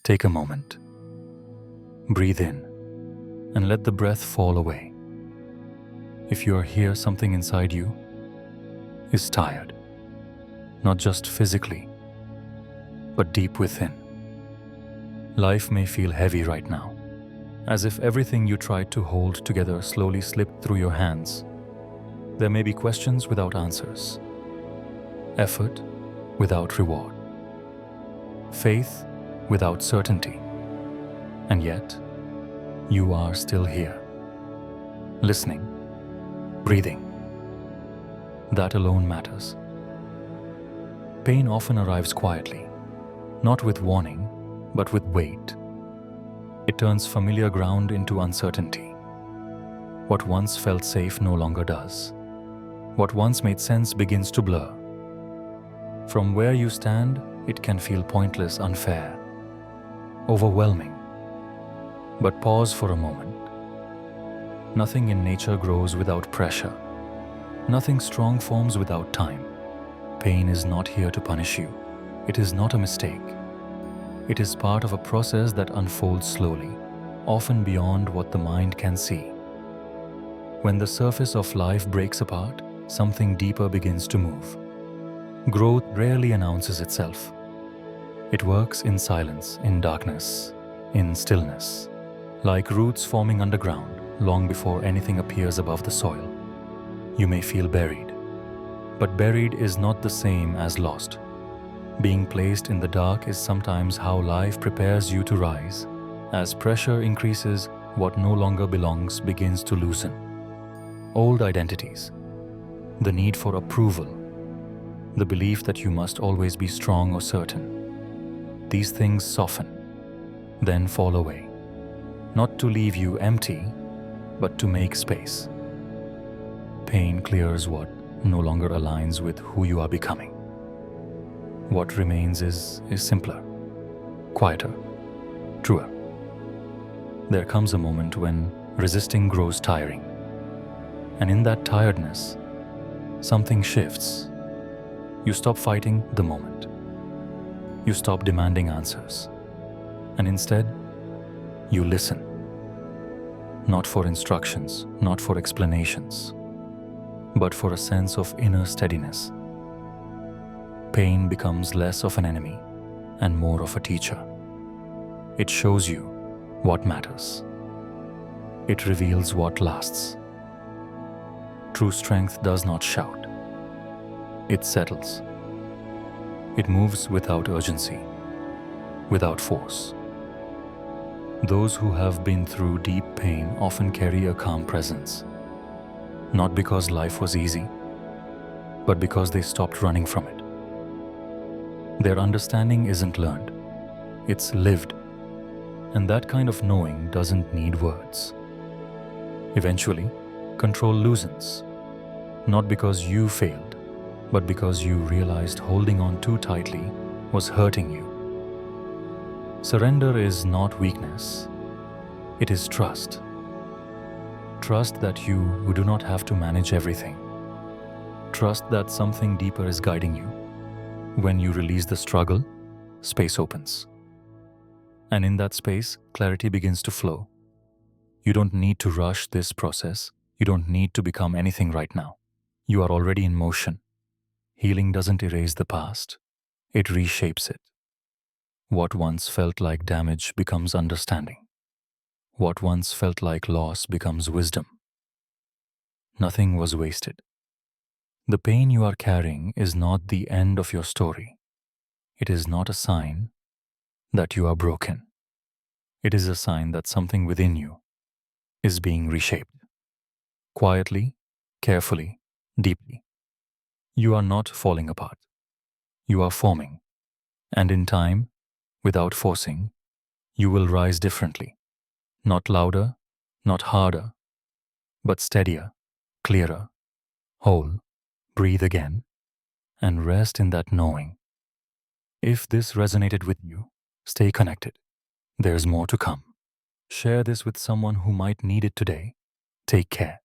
Take a moment. Breathe in and let the breath fall away. If you are here, something inside you is tired, not just physically, but deep within. Life may feel heavy right now, as if everything you tried to hold together slowly slipped through your hands. There may be questions without answers, effort without reward, faith without certainty, and yet you are still here, listening, breathing. That alone matters. Pain often arrives quietly, not with warning, but with weight. It turns familiar ground into uncertainty. What once felt safe no longer does. What once made sense begins to blur. From where you stand, it can feel pointless, unfair, overwhelming. But pause for a moment. Nothing in nature grows without pressure. Nothing strong forms without time. Pain is not here to punish you. It is not a mistake. It is part of a process that unfolds slowly, often beyond what the mind can see. When the surface of life breaks apart, something deeper begins to move. Growth rarely announces itself. It works in silence, in darkness, in stillness, like roots forming underground long before anything appears above the soil. You may feel buried, but buried is not the same as lost. Being placed in the dark is sometimes how life prepares you to rise. As pressure increases, what no longer belongs begins to loosen. Old identities, the need for approval, the belief that you must always be strong or certain. These things soften, then fall away, not to leave you empty, but to make space. Pain clears what no longer aligns with who you are becoming. What remains is simpler, quieter, truer. There comes a moment when resisting grows tiring. And in that tiredness, something shifts. You stop fighting the moment. You stop demanding answers. And instead, you listen. Not for instructions, not for explanations, but for a sense of inner steadiness. Pain becomes less of an enemy and more of a teacher. It shows you what matters. It reveals what lasts. True strength does not shout. It settles. It moves without urgency, without force. Those who have been through deep pain often carry a calm presence, not because life was easy, but because they stopped running from it. Their understanding isn't learned, it's lived. And that kind of knowing doesn't need words. Eventually, control loosens, not because you failed, but because you realized holding on too tightly was hurting you. Surrender is not weakness, it is trust. Trust that you do not have to manage everything. Trust that something deeper is guiding you. When you release the struggle, space opens. And in that space, clarity begins to flow. You don't need to rush this process. You don't need to become anything right now. You are already in motion. Healing doesn't erase the past. It reshapes it. What once felt like damage becomes understanding. What once felt like loss becomes wisdom. Nothing was wasted. The pain you are carrying is not the end of your story. It is not a sign that you are broken. It is a sign that something within you is being reshaped. Quietly, carefully, deeply. You are not falling apart. You are forming. And in time, without forcing, you will rise differently. Not louder, not harder, but steadier, clearer, whole. Breathe again and rest in that knowing. If this resonated with you, stay connected. There's more to come. Share this with someone who might need it today. Take care.